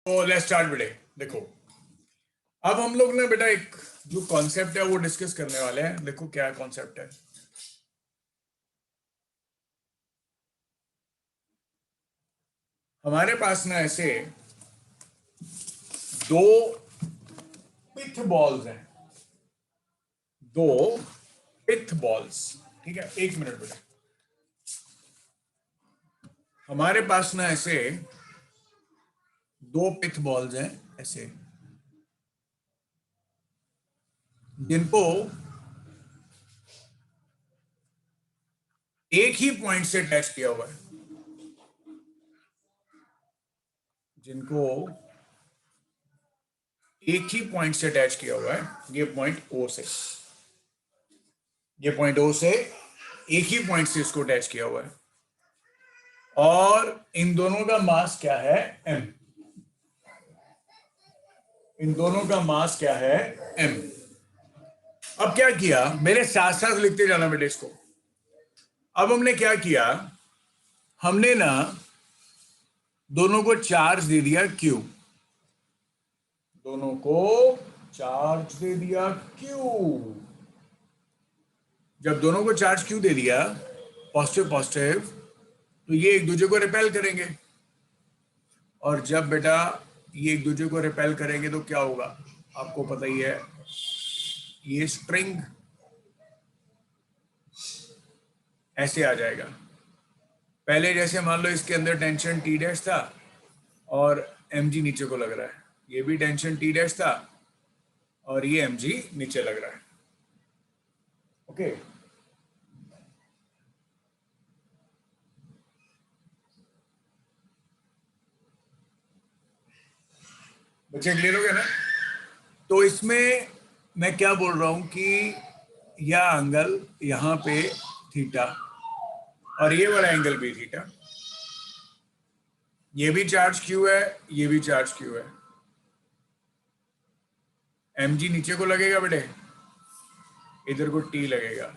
तो let's start बेटे। देखो, अब हम लोग ना बेटा एक जो कॉन्सेप्ट है वो डिस्कस करने वाले हैं। देखो क्या कॉन्सेप्ट है। हमारे पास ना ऐसे दो पिथ बॉल्स हैं, दो पिथ बॉल्स। ठीक है, एक मिनट बेटा। हमारे पास ना ऐसे दो पिथ बॉल्स हैं ऐसे, जिनको एक ही पॉइंट से अटैच किया हुआ है, जिनको एक ही पॉइंट से अटैच किया हुआ है। ये पॉइंट ओ से, ये पॉइंट ओ से एक ही पॉइंट से इसको अटैच किया हुआ है, और इन दोनों का मास क्या है? m। इन दोनों का मास क्या है? m। अब क्या किया, मेरे साथ साथ लिखते जाना बेटे इसको। अब हमने क्या किया, हमने ना दोनों को चार्ज दे दिया q, दोनों को चार्ज दे दिया q। जब दोनों को चार्ज q दे दिया, पॉजिटिव पॉजिटिव, तो ये एक दूसरे को रिपेल करेंगे। और जब बेटा ये एक दूसरे को रिपेल करेंगे तो क्या होगा, आपको पता ही है। ये स्ट्रिंग ऐसे आ जाएगा। पहले जैसे मान लो इसके अंदर टेंशन टी डैश था और mg नीचे को लग रहा है, ये भी टेंशन टी डैश था और ये mg नीचे लग रहा है। ओके, बच्चे क्लियर हो गया ना? तो इसमें मैं क्या बोल रहा हूं कि यह एंगल यहां पे थीटा और ये वाला एंगल भी थीटा, ये भी चार्ज क्यू है, ये भी चार्ज क्यू है। mg नीचे को लगेगा बेटे, इधर को t लगेगा,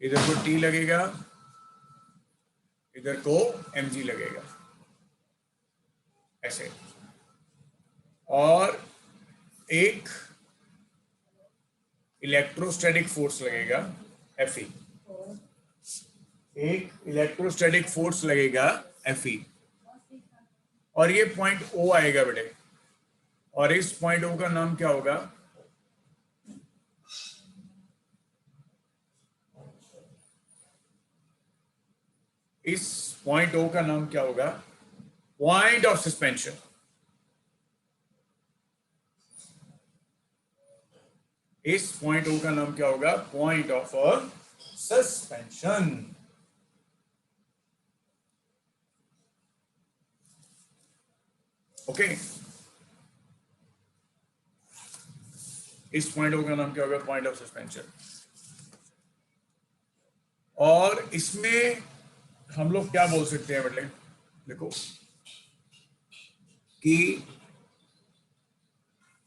इधर को t लगेगा, इधर को mg लगेगा ऐसे। और एक इलेक्ट्रोस्टैटिक फोर्स लगेगा Fe, एक इलेक्ट्रोस्टैटिक फोर्स लगेगा Fe, और ये पॉइंट O आएगा बेटे। और इस पॉइंट O का नाम क्या होगा? इस पॉइंट O का नाम क्या होगा? Point of suspension. इस पॉइंट O का नाम क्या होगा? Point of suspension. ओके, इस पॉइंट O का नाम क्या होगा? Point of suspension. और इसमें हम लोग क्या बोल सकते हैं बेटे? देखो कि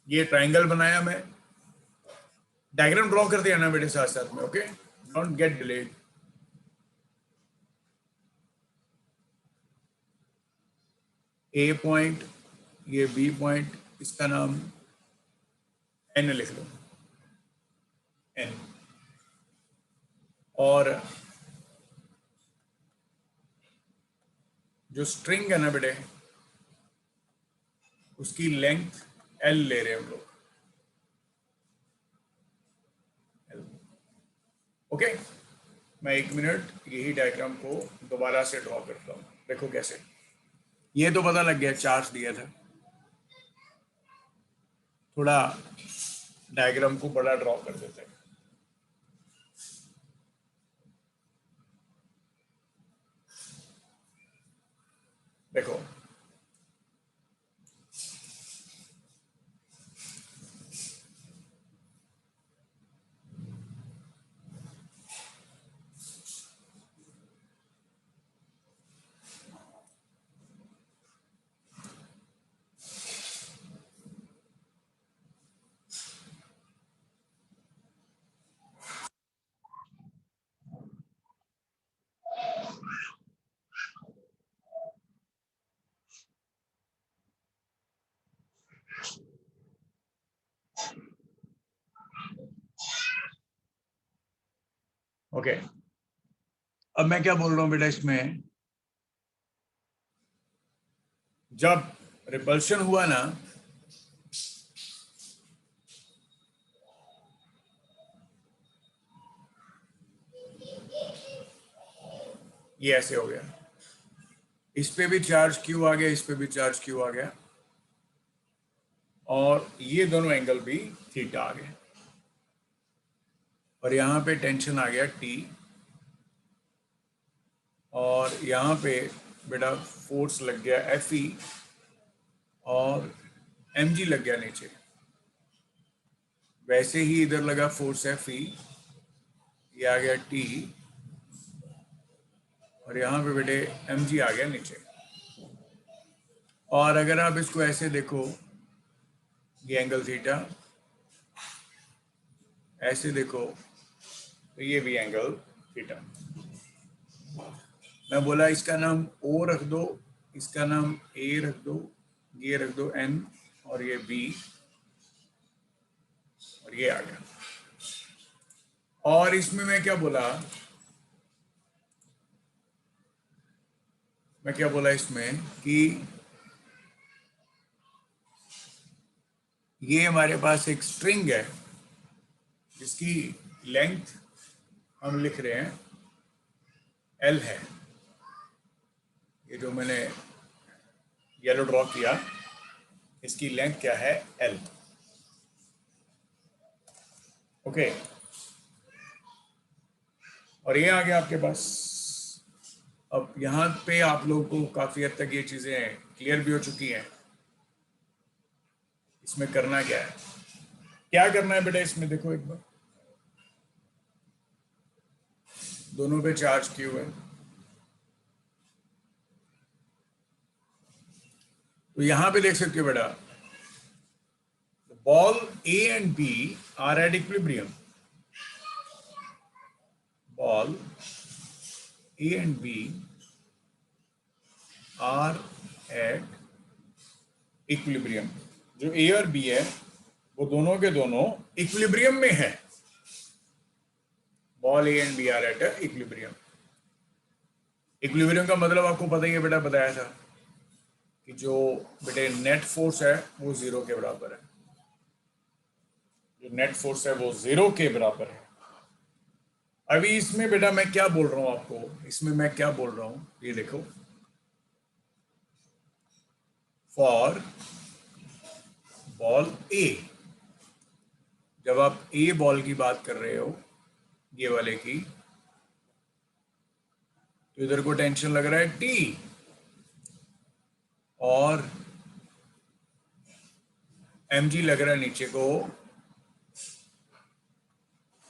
ये ट्राइंगल बनाया, मैं डायग्राम ड्रॉ कर दिया ना बेटे साथ साथ में। Okay, don't get delayed. A point, ये बी पॉइंट, इसका नाम एन लिख लो, एन। और जो स्ट्रिंग है ना बेटे, उसकी लेंथ एल ले रहे हैं हम लोग। ओके, मैं एक मिनट यही डायग्राम को दोबारा से ड्रॉ करता हूँ। देखो कैसे, ये तो पता लग गया चार्ज दिया था। थोड़ा डायग्राम को बड़ा ड्रॉ कर देते हैं। देखो, ओके, अब मैं क्या बोल रहा हूं बेटा, इसमें जब रिपल्शन हुआ ना, ये ऐसे हो गया, इस पे भी चार्ज क्यू आ गया, इस पे भी चार्ज क्यू आ गया, और ये दोनों एंगल भी थीटा आ गए, और यहां पे टेंशन आ गया टी, और यहाँ पे बेटा फोर्स लग गया एफ ई, और एम जी लग गया नीचे, वैसे ही इधर लगा फोर्स एफ ई, ये आ गया टी, और यहाँ पे बेटे एम जी आ गया नीचे। और अगर आप इसको ऐसे देखो, ये एंगल थीटा, ऐसे देखो तो ये भी एंगल थीटा। मैं बोला इसका नाम ओ रख दो, इसका नाम ए रख दो, ये रख दो एन, और ये बी, और ये आ गया। और इसमें मैं क्या बोला, इसमें कि ये हमारे पास एक स्ट्रिंग है जिसकी लेंथ हम लिख रहे हैं एल है, ये जो मैंने येलो ड्रॉ किया, इसकी लेंथ क्या है, एल। ओके, और ये आ गया आपके पास। अब यहाँ पे आप लोगों को काफी हद तक ये चीजें क्लियर भी हो चुकी हैं। इसमें करना क्या है, क्या करना है बेटा, इसमें देखो एक बार, दोनों पे चार्ज क्यू है, तो यहां पे देख सकते हो बेटा, ball A and B are at equilibrium, ball A and B are at equilibrium. जो ए और बी है वो दोनों के दोनों इक्विलिब्रियम में है, ball A and B are at equilibrium. Equilibrium का मतलब आपको पता ही है बेटा, बताया था कि जो बेटे नेट फोर्स है वो जीरो के बराबर है, जो नेट फोर्स है वो जीरो के बराबर है। अभी इसमें बेटा मैं क्या बोल रहा हूं आपको, इसमें मैं क्या बोल रहा हूं, ये देखो, फॉर बॉल ए, जब आप ए बॉल की बात कर रहे हो, ये वाले की, तो इधर को टेंशन लग रहा है टी, और एम जी लग रहा है नीचे को,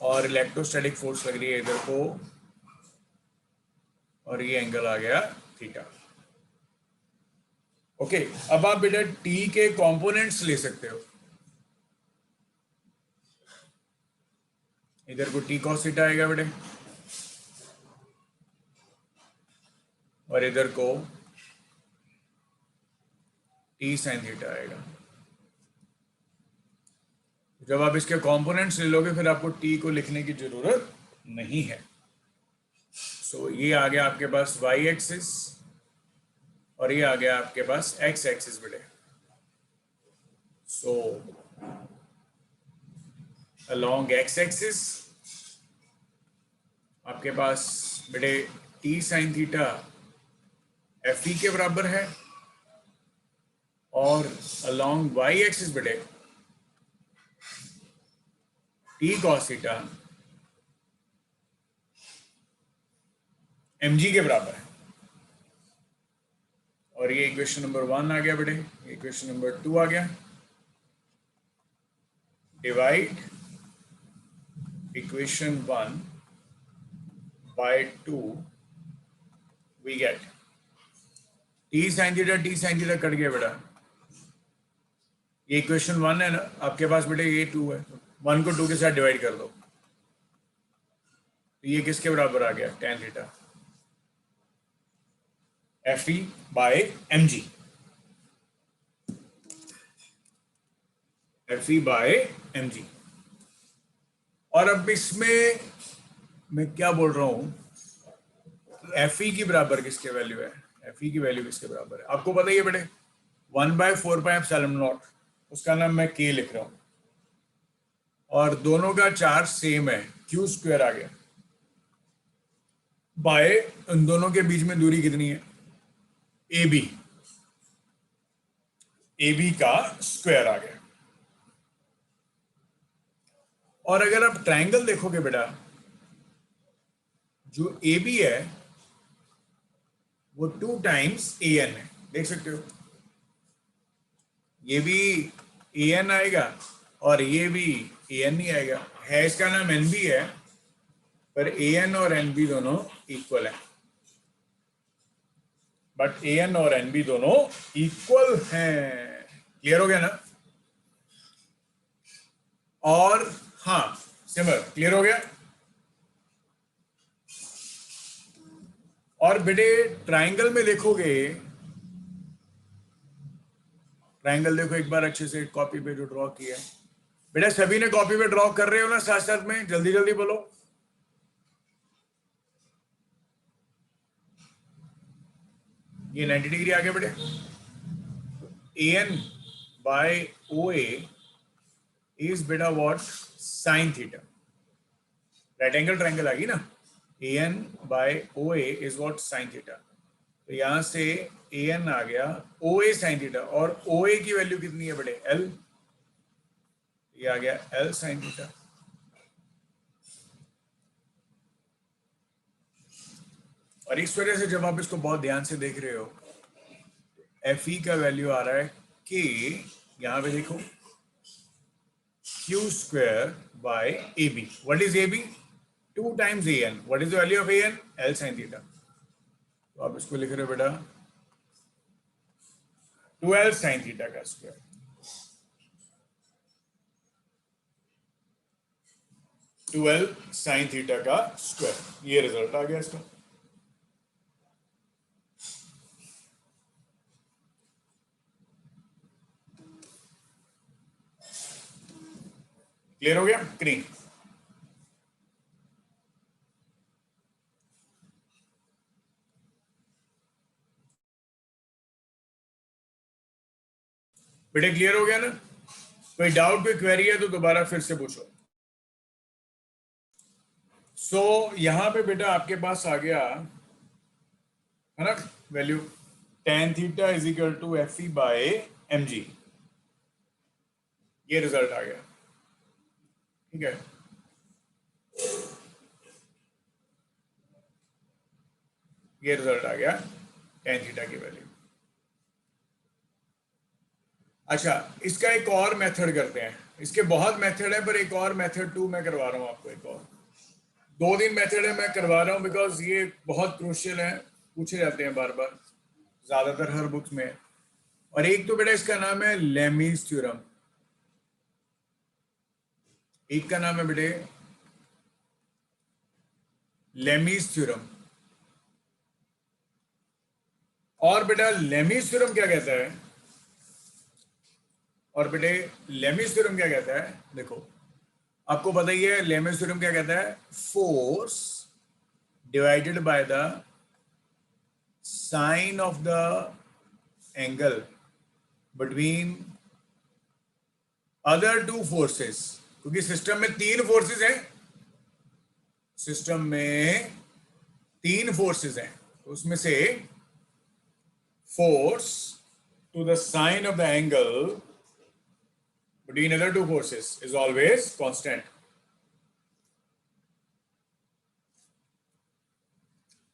और इलेक्ट्रोस्टैटिक फोर्स लग रही है इधर को, और ये एंगल आ गया थीटा। ओके, अब आप बेटा टी के कंपोनेंट्स ले सकते हो, इधर को टी कॉस थीटा आएगा बेटे, और इधर को टी साइन थीटा आएगा। जब आप इसके कंपोनेंट्स ले लोगे फिर आपको टी को लिखने की जरूरत नहीं है। सो ये आ गया आपके पास वाई एक्सिस, और ये आ गया आपके पास एक्स एक्सिस बेटे। सो अलोंग एक्स एक्सिस आपके पास बेटे T sine theta F E के बराबर है, और अलोंग वाई एक्सिस बेटे T cos theta M g के बराबर है। और ये इक्वेशन नंबर 1 आ गया बेटे, इक्वेशन नंबर 2 आ गया, divide equation 1 by 2, we get T sine theta cut गया बेटा, ये इक्वेशन 1 है ना आपके पास बेटे, ये 2 है, 1 को 2 के साथ डिवाइड कर दो, तो ये किसके बराबर आ गया, tan theta F E by M g, F E by M G. और अब इसमें मैं क्या बोल रहा हूँ, एफ ई की बराबर किसके वैल्यू है, एफ ई की वैल्यू किसके बराबर है आपको पता ही है बेटे, 1/4πε0, उसका नाम मैं के लिख रहा हूँ, और दोनों का चार्ज सेम है, क्यू स्क्वायर आ गया, बाय इन दोनों के बीच में दूरी कितनी है, ए बी, ए बी का स्क्वायर आ गया। और अगर आप ट्रायंगल देखोगे बेटा, जो ए बी है वो 2 टाइम्स ए एन है, देख सकते हो, ये भी ए एन आएगा और ये भी ए एन ही आएगा, है इसका नाम एन बी है, पर ए एन और एन बी दोनों इक्वल है, बट ए एन और एन बी दोनों इक्वल हैं। क्लियर हो गया ना? और हाँ सिमर क्लियर हो गया? और बेटे ट्रायंगल में देखोगे, ट्रायंगल देखो एक बार अच्छे से कॉपी पे जो ड्रॉ किया है, बेटा सभी ने कॉपी पे ड्रॉ कर रहे हो ना साथ साथ में, जल्दी जल्दी बोलो। ये 90 डिग्री आ गया बेटे, A N by O A is बेटा what, sine theta, right angle triangle आ गई ना, A N by O A is what, sine theta, तो यहां से ए एन आ गया ओ ए साइन थीटा, और ओ ए की वैल्यू कितनी है बेटे, एल, ये आ गया एल साइन थीटा। और इस वजह से जब आप इसको बहुत ध्यान से देख रहे हो, एफ ई का वैल्यू आ रहा है के, यहां पे देखो Q square by A B, what is A B, 2 times A N, what is the value of A N, L sine theta, तो आप इसको लिख रहे हो बेटा 12 साइन थीटा का स्क्वायर, 12 साइन थीटा का स्क्वायर, ये रिजल्ट आ गया इसका। क्लियर हो गया कि नहीं? बेटे क्लियर हो गया ना? कोई डाउट कोई क्वेरी है तो दोबारा फिर से पूछो। सो यहां पे बेटा आपके पास आ गया है ना value, tan theta is equal to F E by M G, ये रिजल्ट आ गया, ठीक है। ये रिजल्ट आ गया tan थीटा की वैल्यू। अच्छा इसका एक और मेथड करते हैं, इसके बहुत मेथड है पर एक और मेथड 2 मैं करवा रहा हूं आपको, एक और 2 दिन मेथड है मैं करवा रहा हूं, बिकॉज ये बहुत क्रूशियल है, पूछे जाते हैं बार बार ज्यादातर हर बुक्स में। और एक तो बेटा इसका नाम है लेमीज थ्योरम, एक का नाम है बेटे लेमीज थ्योरम। और बेटा लेमीज थ्योरम क्या कहता है, और बेटे लेमीज थ्योरम क्या कहता है, देखो आपको पता ही है लेमीज थ्योरम क्या कहता है, force divided by the sine of the angle between other 2 forces, क्योंकि सिस्टम में 3 फोर्सेस हैं, सिस्टम में 3 फोर्सेस हैं, उसमें से force to the sine of the angle between other 2 forces is always constant,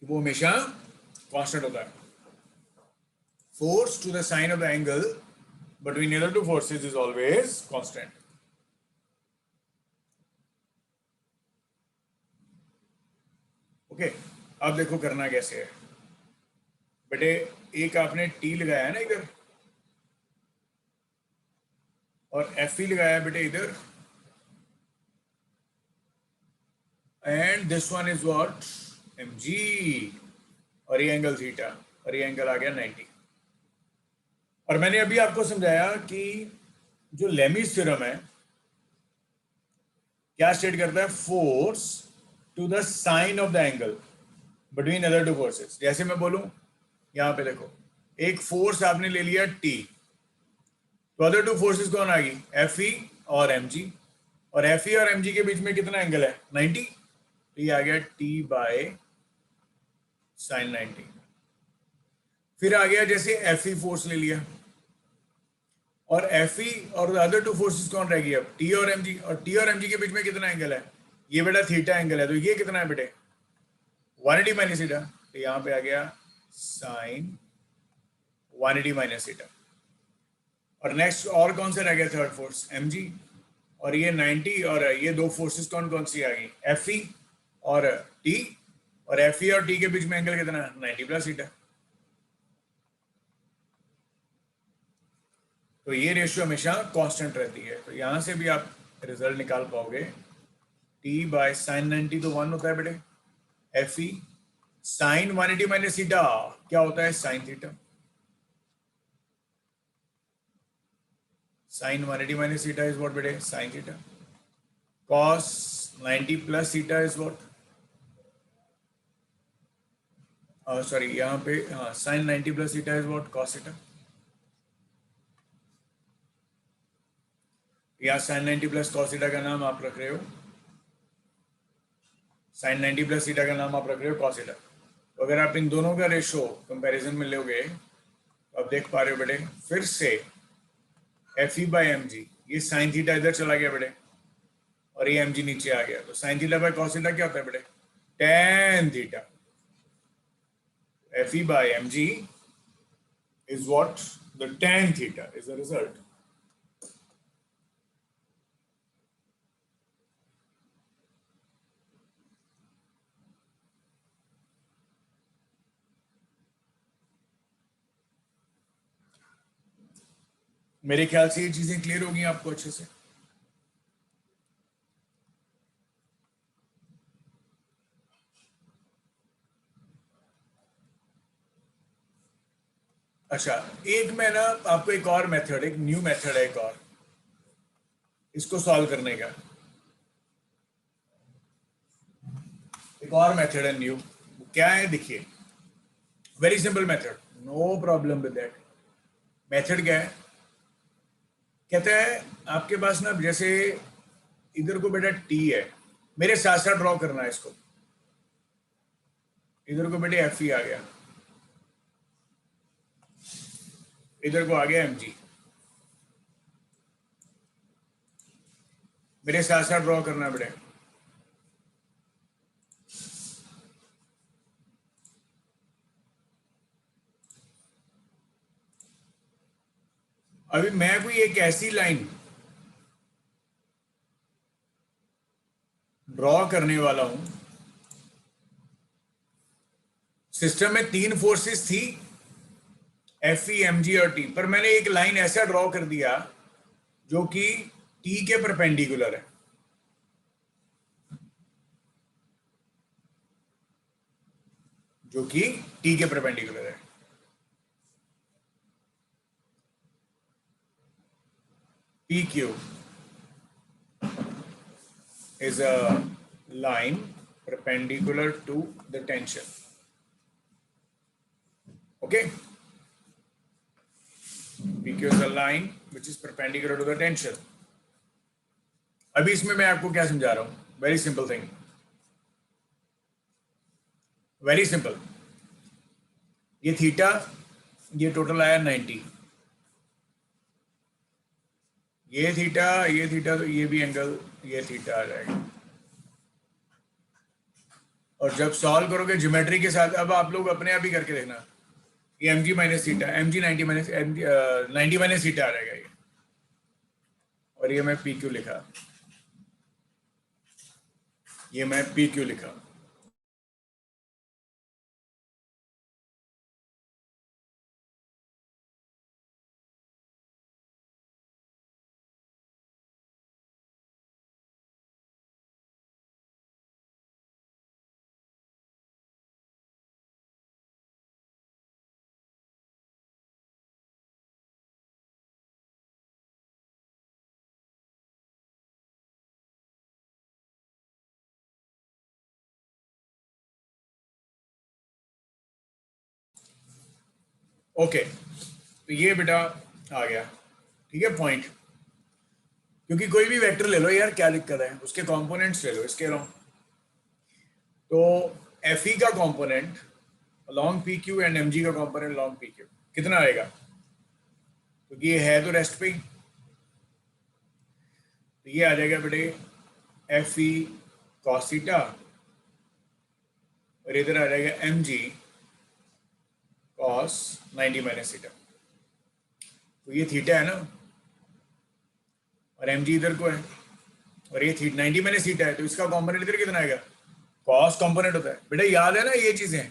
वो हमेशा कांस्टेंट होता है। Force to the sine of the angle between other 2 forces is always constant। Okay अब देखो करना कैसे है बेटे, एक आपने टी लगाया है ना इधर, और एफ ई लगाया बेटे इधर, and this one is what, M जी, और ये एंगल थीटा, और ये एंगल आ गया 90। और मैंने अभी आपको समझाया कि जो लेमीज थ्योरम है क्या स्टेट करता है, force to the sine of the angle between other two forces. जैसे मैं बोलूं, यहां पे देखो, एक फोर्स आपने ले लिया T, तो अदर टू फोर्सेस कौन आ गई, Fe और mg, और Fe और mg के बीच में कितना एंगल है, 90, तो ये आ गया T बाय साइन 90। फिर आ गया जैसे Fe फोर्स ले लिया, और Fe और अदर टू फोर्सेस कौन रह गई अब, T और mg, और T और mg के बीच में कितना एंगल है, ये बेटा थीटा एंगल है, तो ये कितना है बेटे 180 माइनस थीटा, तो यहां पे आ गया साइन 180 माइनस थीटा। और नेक्स्ट और कौन सा रह गया थर्ड फोर्स, mg, और ये 90, और ये दो फोर्सेस कौन कौन सी आ गई, Fe और T, और Fe और T के बीच में एंगल कितना, 90 प्लस थीटा। तो ये रेशियो हमेशा कांस्टेंट रहती है, तो यहां से भी आप रिजल्ट निकाल पाओगे, T बाय साइन 90 तो 1 होता है बेटे, Fe साइन 180 माइनस थीटा क्या होता है, sine theta, sine 180 minus theta is what beta, sin theta, cos 90 plus theta is what, sorry यहाँ पे sin 90 plus theta is what, cos theta। यहाँ sin 90 plus cos theta का नाम आप रख रहे हो, sin 90 plus theta का नाम आप रख रहे हो cos theta। तो अगर आप इन दोनों का रेशो कंपैरिजन में लोगे, तो आप देख पा रहे हो बेटे, फिर से Fe by mg, ये sin theta इधर चला गया बेटे, और ये mg नीचे आ गया, तो sin theta by cos theta क्या होता है बेटे, tan theta। Fe by mg is what, the tan theta is the result। मेरे ख्याल से ये चीजें क्लियर होगी आपको अच्छे से। अच्छा, एक मैं ना आपको एक और मेथड, एक न्यू मेथड है एक और, इसको सॉल्व करने का एक और मेथड है न्यू, क्या है देखिए, very simple method, no problem with that. Method क्या है, कहता है आपके पास ना, जैसे इधर को बेटा टी है, मेरे साथ साथ ड्रॉ करना है इसको, इधर को बेटे एफ ई आ गया, इधर को आ गया एम जी, मेरे साथ साथ ड्रॉ करना है बेटे। अभी मैं कोई एक ऐसी लाइन ड्रॉ करने वाला हूं, सिस्टम में तीन फोर्सेस थी, एफ ई एम जी और टी, पर मैंने एक लाइन ऐसा ड्रॉ कर दिया जो कि टी के परपेंडिकुलर है, जो कि टी के परपेंडिकुलर है। P Q is a line perpendicular to the tension, okay, PQ is a line which is perpendicular to the tension। अभी इसमें मैं आपको क्या समझा रहा हूं, very simple thing, very simple, ये थीटा, ये टोटल आया 90, ये थीटा तो ये भी एंगल, ये थीटा आ जाएगा। और जब सॉल्व करोगे ज्योमेट्री के साथ, अब आप लोग अपने आप ही करके देखना, ये M G minus theta, M G 90 minus 90 minus theta आ जाएगा ये, और ये मैं पी क्यू लिखा, ये मैं पी क्यू लिखा। ओके, तो ये बेटा आ गया, ठीक है पॉइंट। क्योंकि कोई भी वेक्टर ले लो यार, क्या दिक्कत है, उसके कंपोनेंट्स ले लो इसके अलावा। तो एफ ई का component along P Q and M G का कंपोनेंट लॉन्ग पी क्यू कितना आएगा, क्योंकि ये है तो रेस्ट पे ही, तो ये आ जाएगा बेटे एफ ई कॉस थीटा और इधर आ जाएगा M G cos 90 minus theta. तो ये थीटा है ना, और एम जी इधर को है, और ये 90 माइनस थीटा है, तो इसका कॉम्पोनेंट इधर कितना आएगा, कॉस कॉम्पोनेंट होता है बेटा, याद है ना ये चीजें।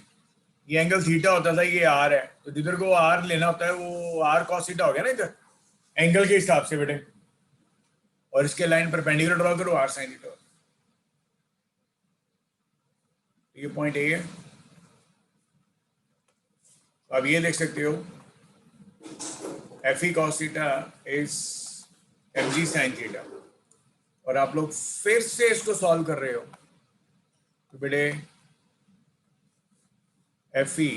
ये एंगल थीटा होता था, ये आर है, तो जिधर को आर लेना होता है वो आर कॉस थीटा हो गया ना इधर एंगल के हिसाब से बेटे, और इसके लाइन परपेंडिकुलर ड्रॉ करो आर साइन थीटा। ये पॉइंट ए है। तो अब ये देख सकते हो F E cos theta is M G sine theta, और आप लोग फिर से इसको सॉल्व कर रहे हो तो बेटे F E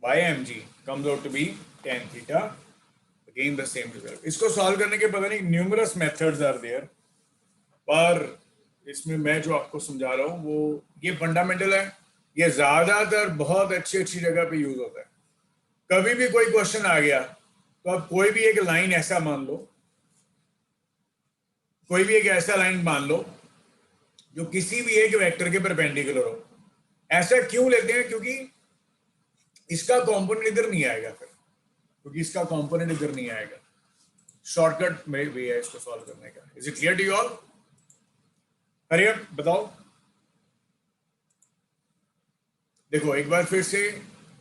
by M G comes out to be tan theta, again the same result. इसको सॉल्व करने के पता नहीं न्यूमरस मेथड्स आर देयर, पर इसमें मैं जो आपको समझा रहा हूँ वो ये फंडामेंटल है, ये ज्यादातर बहुत अच्छी अच्छी जगह पे यूज होता है। कभी भी कोई क्वेश्चन आ गया तो आप कोई भी एक लाइन ऐसा मान लो, कोई भी एक ऐसा लाइन मान लो जो किसी भी एक वेक्टर के परपेंडिकुलर हो। ऐसा क्यों लेते हैं, क्योंकि इसका कंपोनेंट इधर नहीं आएगा फिर, क्योंकि इसका कंपोनेंट इधर नहीं आएगा। शॉर्टकट में भी है इसको सॉल्व करने का। Is it clear to you all? Hurry up, बताओ। देखो एक बार फिर से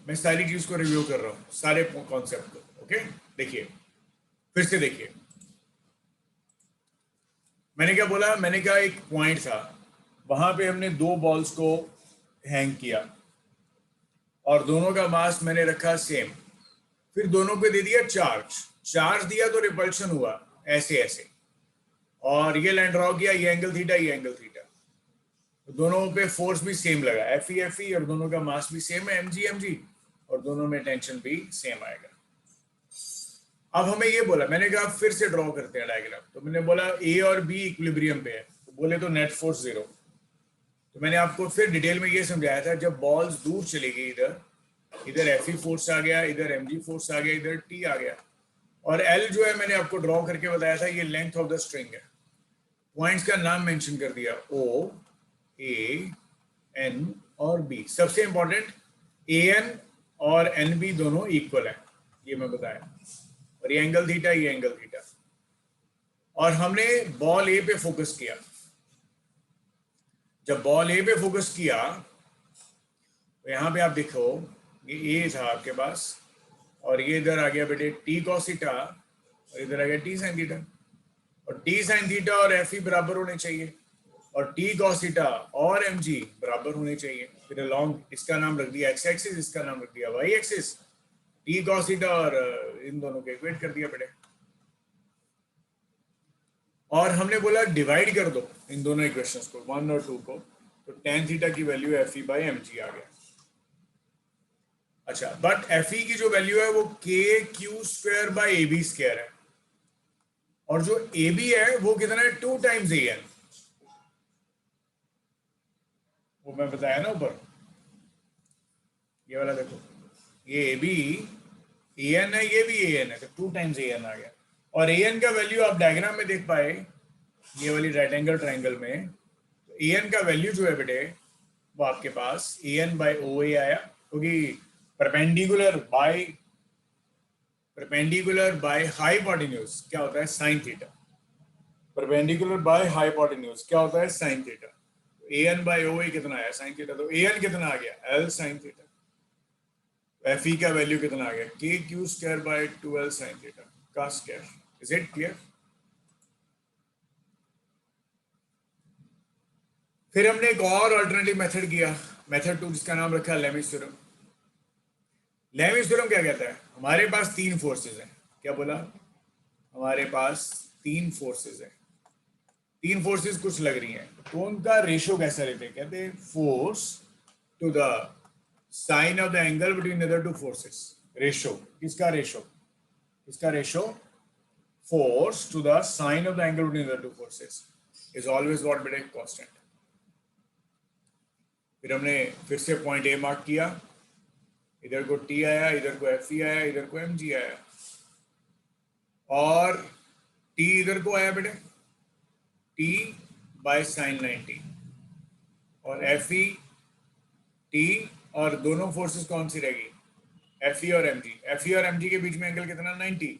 मैं सारी चीज को रिव्यू कर रहा हूं, सारे कॉन्सेप्ट को। ओके, देखिए फिर से देखिए, मैंने क्या बोला, मैंने कहा एक पॉइंट था, वहां पे हमने दो बॉल्स को हैंग किया और दोनों का मास मैंने रखा सेम, फिर दोनों पे दे दिया चार्ज, चार्ज दिया तो रिपल्शन हुआ ऐसे ऐसे, और ये लाइन ड्रॉ किया, ये एंगल थीटा, ये एंगल थीटा, तो दोनों पे फोर्स भी सेम लगा, एफ ई, और दोनों का मास भी सेम है, एम जी, और दोनों में टेंशन भी सेम आएगा। अब हमें ये बोला, मैंने कहा फिर से ड्रॉ करते हैं डायग्राम, तो मैंने बोला ए और बी इक्विलिब्रियम पे है, तो बोले तो नेट फोर्स जीरो। तो मैंने आपको फिर डिटेल में ये समझाया था, जब बॉल्स दूर चली गई, इधर एफ ई फोर्स आ गया, इधर एम जी फोर्स आ गया, इधर टी आ गया, और एल जो है मैंने आपको ड्रॉ करके बताया था, ये लेंथ ऑफ द स्ट्रिंग है। पॉइंट्स का नाम मेंशन कर दिया, ओ, ए, एन और बी। सबसे इंपॉर्टेंट ए एन और एन बी दोनों इक्वल है, ये मैं बताया, और ये एंगल थीटा, ये एंगल थीटा, और हमने बॉल ए पे फोकस किया। जब बॉल ए पे फोकस किया तो यहां पे आप देखो, ये ए था आपके पास, और ये इधर आ गया बेटे टी कॉस थीटा, और इधर आ गया टी साइन थीटा, और टी साइन थीटा और एफ ई बराबर होने चाहिए, और टी कॉस थीटा और एम जी बराबर होने चाहिए। फिर लॉन्ग इसका नाम रख दिया एक्स एक्सिस, इसका नाम रख दिया Y axis, T cos theta और इन दोनों को इक्वेट कर दिया बेटे, और हमने बोला डिवाइड कर दो इन दोनों इक्वेशंस को, 1 और 2 को, तो tan थीटा की value F E by M G आ गया। अच्छा, बट एफ ई की जो वैल्यू है वो के Q square by A B square है, और जो ए बी है वो कितना है, 2 टाइम्स ए एन, वो मैं बताया ना ऊपर, ये वाला देखो, ये ए बी ए एन है, ये भी ए एन है, तो 2 टाइम्स ए एन आ गया। और ए एन का वैल्यू आप डायग्राम में देख पाए, ये वाली राइट एंगल ट्राइंगल में, तो ए एन का वैल्यू जो है बेटे वो आपके पास ए एन बाई ओ ए आया, क्योंकि परपेंडिकुलर बाय हाइपोटेन्यूज क्या होता है, sine theta, perpendicular by hypotenuse क्या होता है, sine theta. A N by O A कितना आया, साइन थीटा, तो ए एन कितना आ गया, L sine theta. F E का वैल्यू कितना आ गया, के Q square bye 2l sign theta का स्क्वायर। Is it clear? फिर हमने एक और अल्टरनेटिव मेथड किया, मेथड 2, जिसका नाम रखा लेमिस थ्योरम। लेमिस थ्योरम क्या कहता है, हमारे पास 3 फोर्सेस हैं, क्या बोला, हमारे पास 3 फोर्सेस हैं, 3 फोर्सेस कुछ लग रही हैं, तो उनका रेशियो कैसा लेते हैं, कहते हैं force to the sine of the angle between other two forces, ratio, किसका रेशो, किसका ratio, force to the sine of the angle between other two forces is always what बेटे, कांस्टेंट। फिर हमने फिर से पॉइंट ए मार्क किया, इधर को टी आया, इधर को एफ ई आया, इधर को एम जी आया, और टी इधर को आया बेटे, टी बाय साइन 90, और एफ ई टी, और दोनों फोर्सेस कौन सी रहेगी, एफ ई और एम जी। एफ ई और एम जी के बीच में एंगल कितना, 90,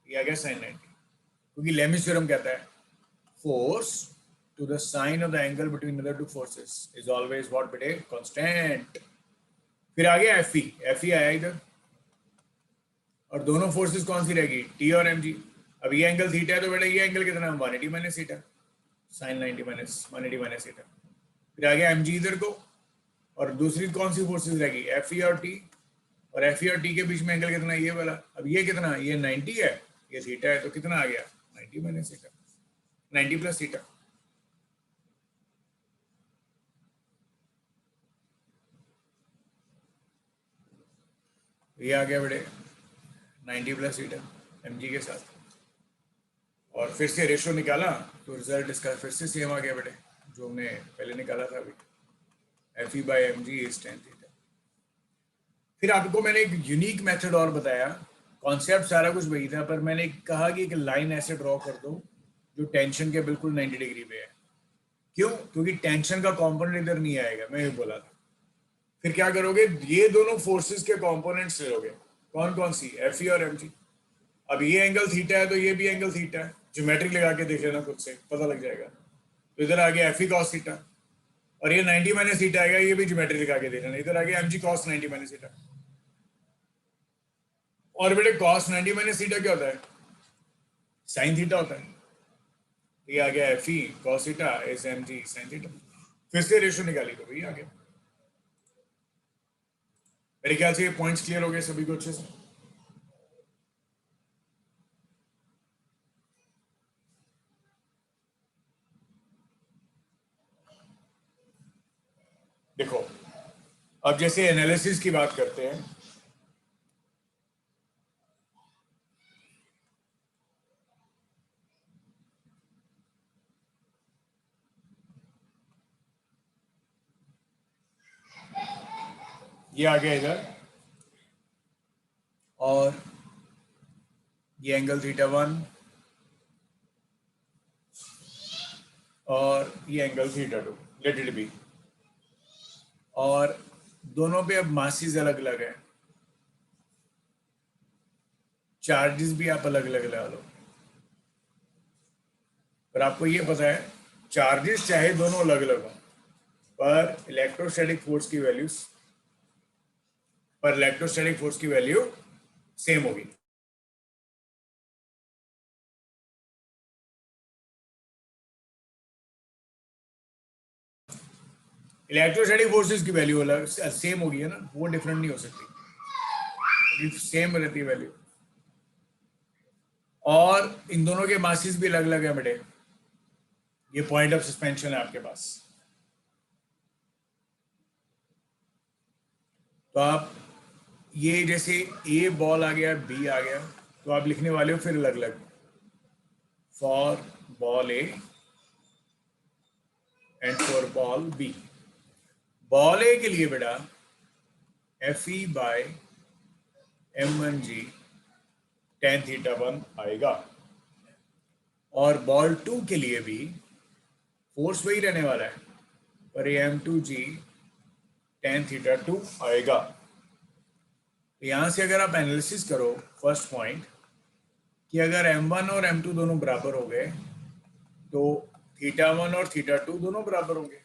ये आ गया साइन 90, क्योंकि लेमिस थ्योरम कहता है force to the sine of the angle between other two forces is always what बेटे, कांस्टेंट। फिर आ गया एफ ई आया इधर, और दोनों फोर्सेस कौन सी रहेगी, टी और एम जी। अब ये एंगल थीटा है तो बेटा ये एंगल कितना, 180 minus theta, sine 90 minus 180 minus theta. फिर आ गया एम जी इधर को, और दूसरी कौन सी फोर्सेस रहेगी, एफ ई और टी, और एफ ई और टी के बीच में एंगल कितना, ये वाला। अब ये कितना, ये 90 है, ये थीटा है, तो कितना आ गया, 90 माइनस थीटा, 90 प्लस थीटा। ये आ गया बेटे 90 प्लस थीटा एम जी के साथ, और फिर से रेशो निकाला तो रिजल्ट इसका फिर से सेम आ गया बेटे जो हमने पहले निकाला था अभी, F E by M G is tan theta. फिर आपको मैंने एक यूनिक मेथड और बताया, कॉन्सेप्ट सारा कुछ वही था, पर मैंने कहा कि एक लाइन ऐसे ड्रॉ कर दो जो टेंशन के बिल्कुल 90 डिग्री पे है। क्यों, क्योंकि टेंशन का कंपोनेंट इधर नहीं आएगा, मैं ये बोला था। फिर क्या करोगे, ये दोनों फोर्सेस के कंपोनेंट्स लोगे, कौन कौन सी, एफ ई और एम जी। अब ये एंगल थीटा है तो ये भी एंगल थीटा है, ज्योमेट्री लगा के देख लेना खुद से पता लग जाएगा। तो इधर आ गया एफ ई कॉस थीटा, और ये 90 माइनस थीटा आएगा, ये भी ज्योमेट्री लगा के देख लेना, इधर आ गया M G cos 90 minus theta. और बेटे कॉस 90 माइनस थीटा क्या होता है, साइन थीटा होता है। ये आ गया F E cos theta is M G sine theta. फिर से रेशो निकाली तो वही आ गया। मेरे ख्याल से ये पॉइंट्स क्लियर हो गए सभी को अच्छे से। देखो अब जैसे एनालिसिस की बात करते हैं, ये आ गया इधर, और ये एंगल थीटा 1, और ये angle theta 2, let it be. और दोनों पे अब मासेस अलग अलग है, चार्जेस भी आप अलग अलग लगा लो, पर आपको ये पता है चार्जेस चाहे दोनों अलग अलग हों, पर इलेक्ट्रोस्टैटिक फोर्स की वैल्यू सेम होगी। इलेक्ट्रोस्टैटिक फोर्सेस की वैल्यू अलग सेम होगी है ना, वो डिफरेंट नहीं हो सकती, सेम रहती है वैल्यू। और इन दोनों के मासेस भी अलग अलग है बेटे, ये पॉइंट ऑफ सस्पेंशन है आपके पास। तो आप ये जैसे ए बॉल आ गया, बी आ गया, तो आप लिखने वाले हो फिर अलग अलग, for ball A and for ball B. Ball A के लिए बेटा F E by M1 G tan theta 1 आएगा, और बॉल 2 के लिए भी फोर्स वही रहने वाला है, पर ये M2 जी tan थीटा 2 आएगा। तो यहां से अगर आप एनालिसिस करो फर्स्ट पॉइंट, कि अगर M1 और M2 दोनों बराबर हो गए तो थीटा 1 और थीटा 2 दोनों बराबर होंगे।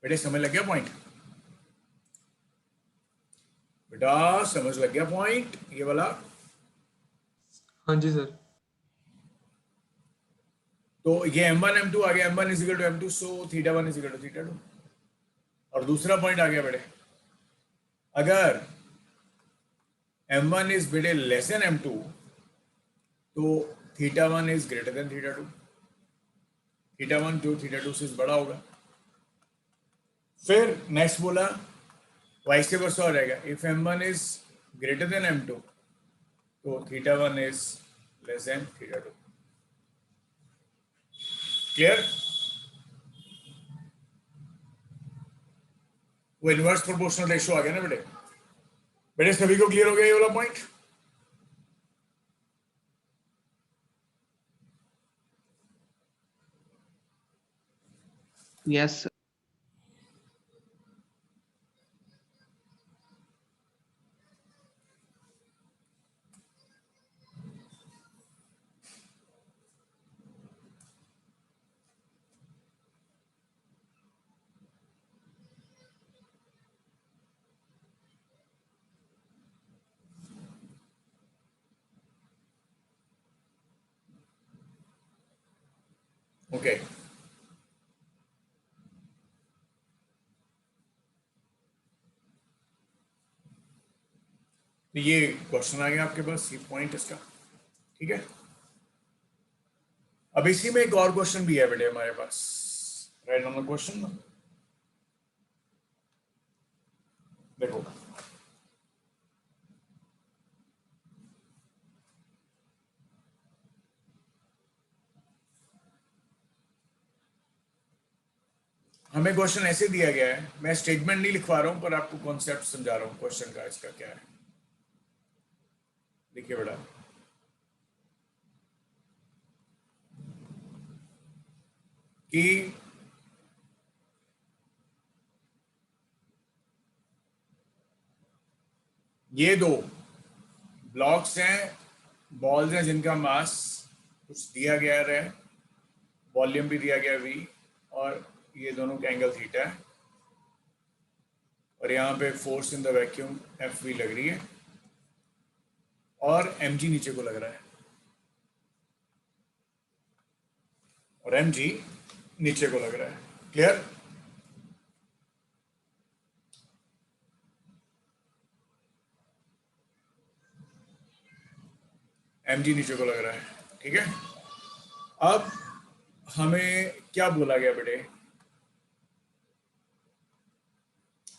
बेटे समझ लग गया पॉइंट, बेटा समझ लग गया पॉइंट ये वाला। हाँ जी सर। तो ये M1 M2 आ गया, M1 is equal to M2, so theta 1 is equal to theta 2। और दूसरा पॉइंट आ गया बेटे, अगर M1 इज बेटे लेस देन M2 तो theta 1 is greater than theta 2, theta 1 जो थीटा 2 से बड़ा होगा। फिर नेक्स्ट बोला वाइस वर्सा हो जाएगा, if m1 is greater than m2 तो θ1 इज लेस देन θ2। क्लियर? वो इनवर्स प्रोपोर्शनल रेशियो आ गया ना बेटे। बेटे सभी को क्लियर हो गया ये वाला पॉइंट? Yes sir. ओके तो ये क्वेश्चन आ गया आपके पास, ये पॉइंट इसका, ठीक है। अब इसी में एक और क्वेश्चन भी है बेटे हमारे पास, राइट ऑन द क्वेश्चन। देखो हमें क्वेश्चन ऐसे दिया गया है, मैं स्टेटमेंट नहीं लिखवा रहा हूं पर आपको कॉन्सेप्ट समझा रहा हूं क्वेश्चन का, इसका क्या है। देखिए बेटा, कि ये दो ब्लॉक्स हैं, बॉल्स हैं जिनका मास कुछ दिया गया है, वॉल्यूम भी दिया गया v, और ये दोनों का एंगल थीटा है, और यहाँ पे force in the vacuum Fv लग रही है, और mg नीचे को लग रहा है, और mg नीचे को लग रहा है। क्लियर? mg नीचे को लग रहा है, ठीक है। अब हमें क्या बोला गया बेटे?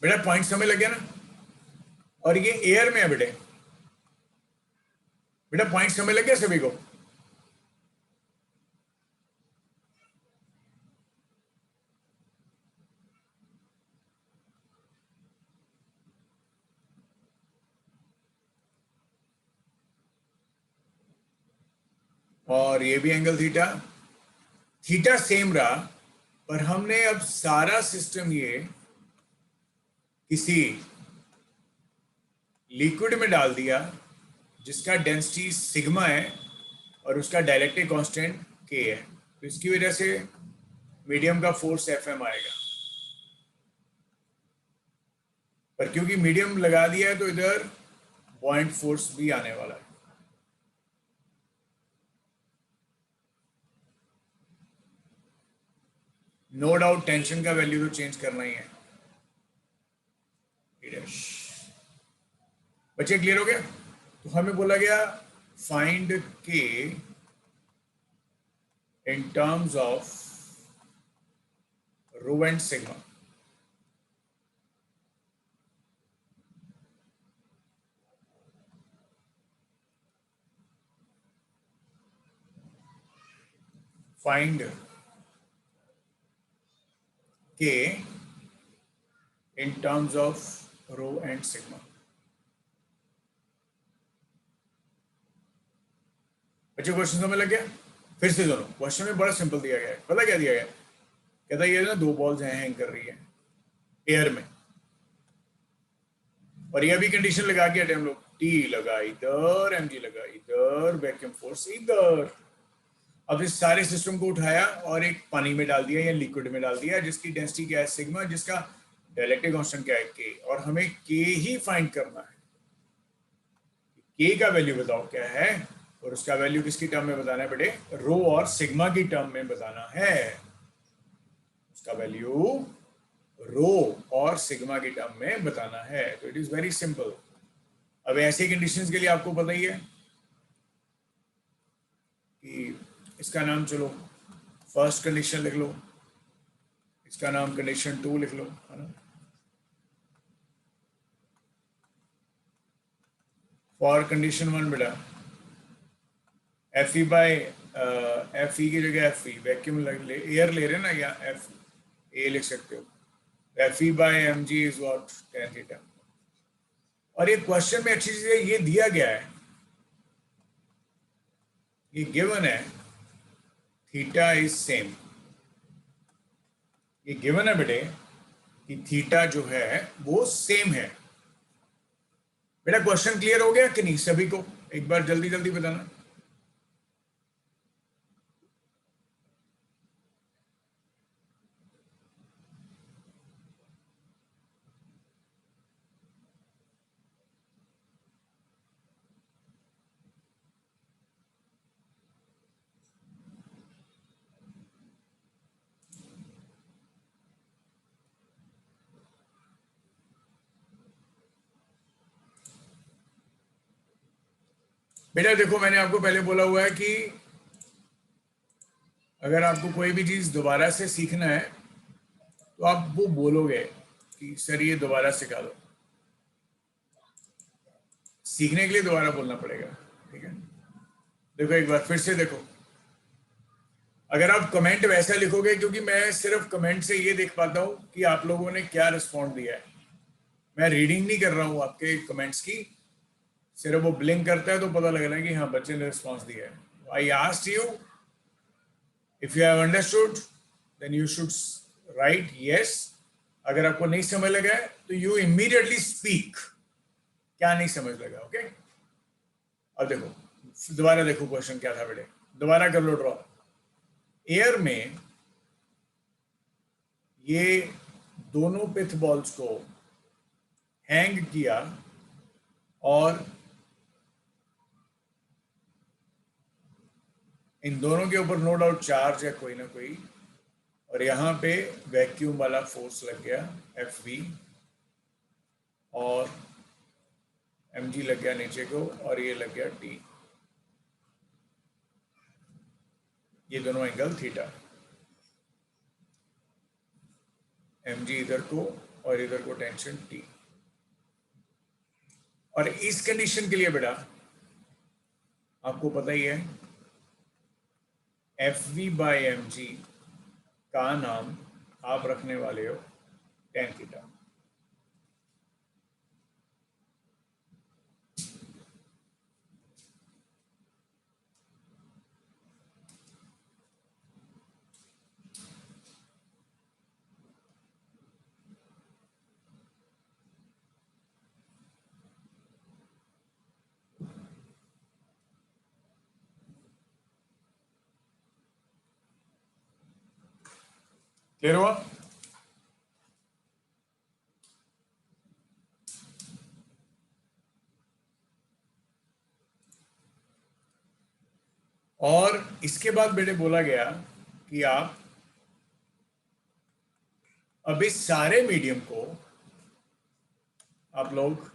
बेटा पॉइंट हमें लग गया ना, और ये एयर में है बेटे। बेटा पॉइंट हमें लग गया सभी को? और ये भी एंगल थीटा, थीटा सेम रहा, पर हमने अब सारा सिस्टम ये किसी लिक्विड में डाल दिया जिसका डेंसिटी सिग्मा है और उसका डायलेक्ट्रिक कांस्टेंट k है, तो इसकी वजह से मीडियम का फोर्स Fm आएगा। पर क्योंकि मीडियम लगा दिया है तो इधर पॉइंट फोर्स भी आने वाला है। नो डाउट टेंशन का वैल्यू तो चेंज करना ही है। बच्चे क्लियर हो गया? तो हमें बोला गया find K in terms of rho and sigma. Find K in terms of rho and sigma. बच्चों क्वेश्चन समझ लग गया? फिर से दोनों क्वेश्चन में बड़ा सिंपल दिया गया है। पता क्या दिया गया? कहता है ये ना दो बॉल्स हैं, हैंग कर रही है एयर में, और ये भी कंडीशन लगा के हटे हम लोग, टी लगा इधर, mg लगा इधर, वैक्यूम फोर्स इधर। अब इस सारे सिस्टम को उठाया और एक पानी में डाल दिया या लिक्विड में डाल दिया जिसकी डेंसिटी क्या है सिग्मा, जिसका डायलेक्ट्रिक कांस्टेंट क्या है के, और हमें के ही फाइंड करना है। के का वैल्यू बताओ क्या है, और उसका वैल्यू किसकी टर्म में बताना है बेटे? रो और सिग्मा की टर्म में बताना है। उसका वैल्यू रो और सिग्मा की टर्म में बताना है। तो इट इज वेरी सिंपल। अब ऐसे कंडीशंस के लिए आपको पता ही है कि इसका नाम चलो फर्स्ट कंडीशन लिख लो, इसका नाम कंडीशन 2 लिख लो, है ना। फॉर कंडीशन वन बेटा F E by F E की जगह एफ ई वैक्यूम एयर ले रहे ना, या एफ ए लिख सकते हो, F E by M G is what tan theta. और ये क्वेश्चन में अच्छी चीज है, ये दिया गया है, ये गिवन है, थीटा इज सेम। ये गिवन है बेटे कि थीटा जो है वो सेम है। बेटा क्वेश्चन क्लियर हो गया कि नहीं सभी को? एक बार जल्दी जल्दी बताना। बेटा देखो, मैंने आपको पहले बोला हुआ है कि अगर आपको कोई भी चीज दोबारा से सीखना है तो आप वो बोलोगे कि सर ये दोबारा सिखा दो। सीखने के लिए दोबारा बोलना पड़ेगा, ठीक है? देखो एक बार फिर से देखो, अगर आप कमेंट वैसा लिखोगे, क्योंकि मैं सिर्फ कमेंट से ये देख पाता हूं कि आप लोगों ने क्या रिस्पॉन्ड दिया है, मैं रीडिंग नहीं कर रहा हूं आपके कमेंट्स की, सिर्फ वो ब्लिंक करता है तो पता लग रहा है कि हाँ बच्चे ने रिस्पॉन्स दिया है। I asked you, if you have understood then you should write yes. अगर आपको नहीं समझ लगा है तो यू इमीडिएटली स्पीक, क्या नहीं समझ लगा, ओके? अब देखो दोबारा देखो क्वेश्चन क्या था बेटे, दोबारा कर लो ड्रॉ। एयर में ये दोनों पिथ बॉल्स को हैंग किया और इन दोनों के ऊपर नो डाउट चार्ज है कोई ना कोई, और यहाँ पे वैक्यूम वाला फोर्स लग गया एफ वी, और एम जी लग गया नीचे को, और ये लग गया टी। ये दोनों एंगल थीटा, एम जी इधर को और इधर को टेंशन टी। और इस कंडीशन के लिए बेटा आपको पता ही है, F V by M G का नाम आप रखने वाले हो टेन थीटा। क्लियर हुआ? और इसके बाद बेटे बोला गया कि आप अब इस सारे मीडियम को आप लोग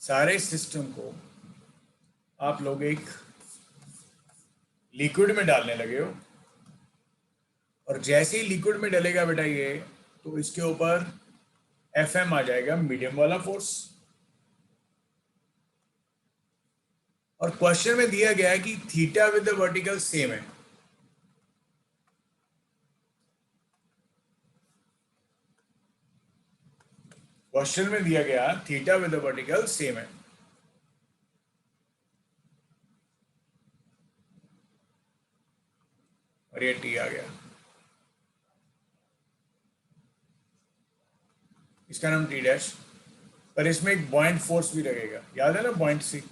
सारे सिस्टम को आप लोग एक लिक्विड में डालने लगे हो, और जैसे ही लिक्विड में डलेगा बेटा ये, तो इसके ऊपर एफ एम आ जाएगा, मीडियम वाला फोर्स। और क्वेश्चन में दिया गया है कि theta with the vertical same है। क्वेश्चन में दिया गया theta with the vertical same है, और ये टी आ गया। इसका नाम टी डैश, पर इसमें एक बॉइंट फोर्स भी लगेगा, याद है ना, बॉइंट सी,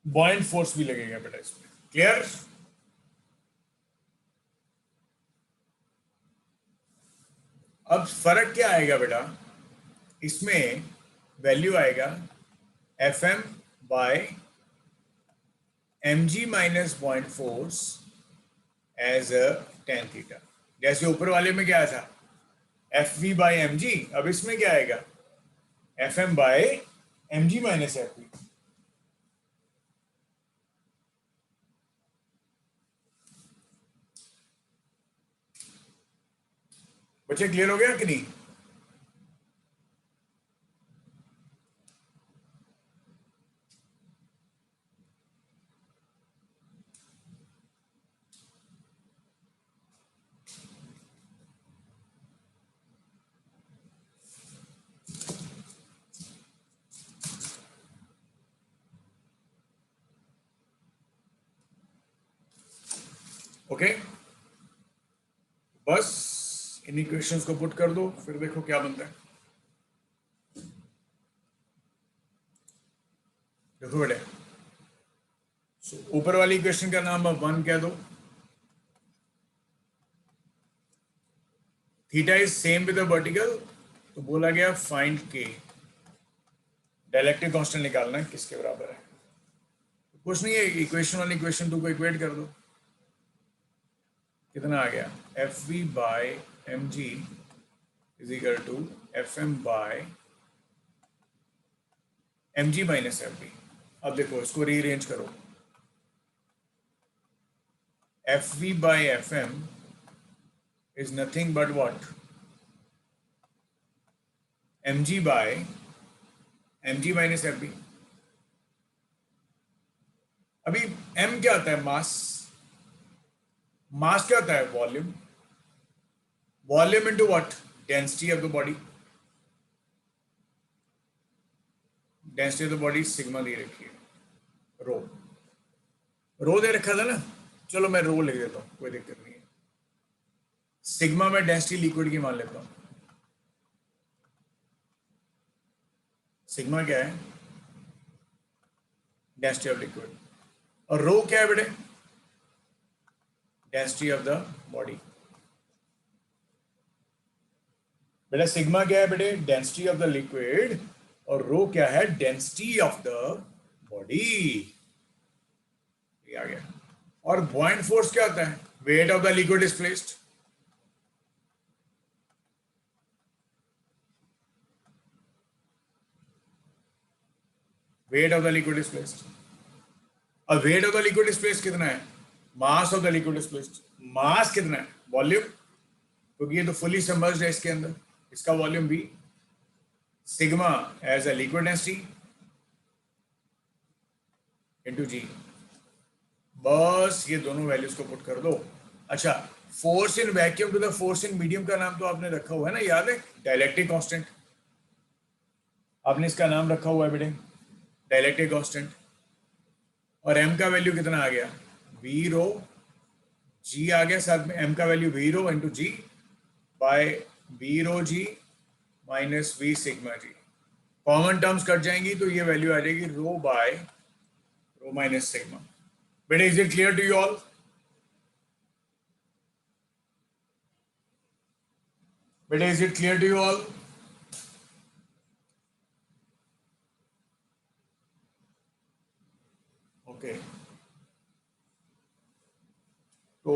बॉइंट फोर्स भी लगेगा बेटा इसमें। क्लियर? अब फर्क क्या आएगा बेटा, इसमें वैल्यू आएगा F M by M G minus point force as a tan theta. जैसे ऊपर वाले में क्या था, F V by M G, अब इसमें क्या आएगा, F M by M G minus F V. बच्चे क्लियर हो गया कि नहीं? ओके, बस इन इक्वेशंस को पुट कर दो, फिर देखो क्या बनता है। देखो बेटे, ऊपर वाली इक्वेशन का नाम अब 1 कह दो, theta is same with the vertical, तो बोला गया फाइंड के, डायलेक्ट्रिक कांस्टेंट निकालना है किसके बराबर है। कुछ नहीं है, इक्वेशन 1 इक्वेशन 2 को इक्वेट कर दो, कितना आ गया, F V by M G is equal to F M by M G minus F B. अब देखो इसको रीअरेंज करो, F V by F M is nothing but what, M G by M G minus F B. अभी m क्या होता है, मास, मास क्या होता है, volume, volume into what, density of the body, density of the body sigma दे रखी है, रो, रो दे रखा था ना, चलो मैं रो लिख देता हूं, कोई दिक्कत नहीं है। सिग्मा में डेंसिटी लिक्विड की मान लेता हूं, सिग्मा क्या है, डेंसिटी ऑफ लिक्विड, और रो क्या है बेटे, डेंसिटी ऑफ द बॉडी। बेटा सिग्मा क्या है बेटे, डेंसिटी ऑफ द लिक्विड, और रो क्या है, डेंसिटी ऑफ द बॉडी। आ गया। और बॉइंट फोर्स क्या होता है, weight of the liquid is placed, weight of the liquid is placed, और weight of the liquid is placed कितना है, mass of the liquid is placed, mass कितना है, वॉल्यूम, क्योंकि ये तो फुली सबमर्ज्ड है इसके अंदर, इसका वॉल्यूम भी, sigma as a liquid density into G, बस ये दोनों वैल्यूज को पुट कर दो। अच्छा, force in vacuum to the force in medium का नाम तो आपने रखा हुआ है ना, याद है, डायलेक्ट्रिक कांस्टेंट, आपने इसका नाम रखा हुआ है बेटे, डायलेक्ट्रिक कांस्टेंट, और m का वैल्यू कितना आ गया, वी रो, g आ गया साथ में, m का value V rho into G by V rho G minus V sigma G, common terms cut जाएंगी तो ये वैल्यू आ जाएगी rho by rho minus sigma. बेटा is it clear to you all, बेटा is it clear to you all, okay. तो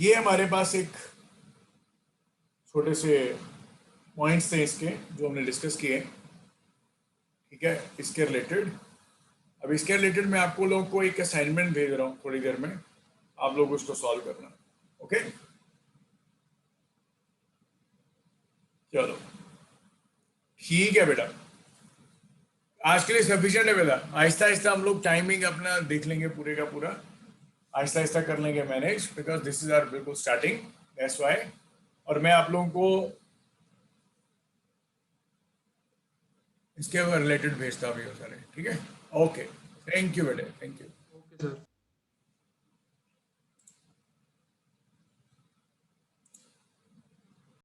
ये हमारे पास एक छोटे से पॉइंट्स थे इसके जो हमने डिस्कस किए, ठीक है, इसके रिलेटेड। अब इसके रिलेटेड मैं आपको लोगों को एक असाइनमेंट भेज रहा हूँ थोड़ी देर में, आप लोग उसको सॉल्व करना, ओके। चलो ठीक है बेटा, आज के लिए सफिशिएंट है बेटा, आहिस्ता आहिस्ता हम लोग टाइमिंग अपना देख लेंगे पूरे का पूरा, आहिस्ता आहिस्ता कर लेंगे manage, because this is our बिल्कुल स्टार्टिंग, दैट्स व्हाई। और मैं आप लोगों को इसके रिलेटेड भेजता भी हूँ सारे, ठीक है, ओके, थैंक यू बेटे, थैंक यू। Okay sir.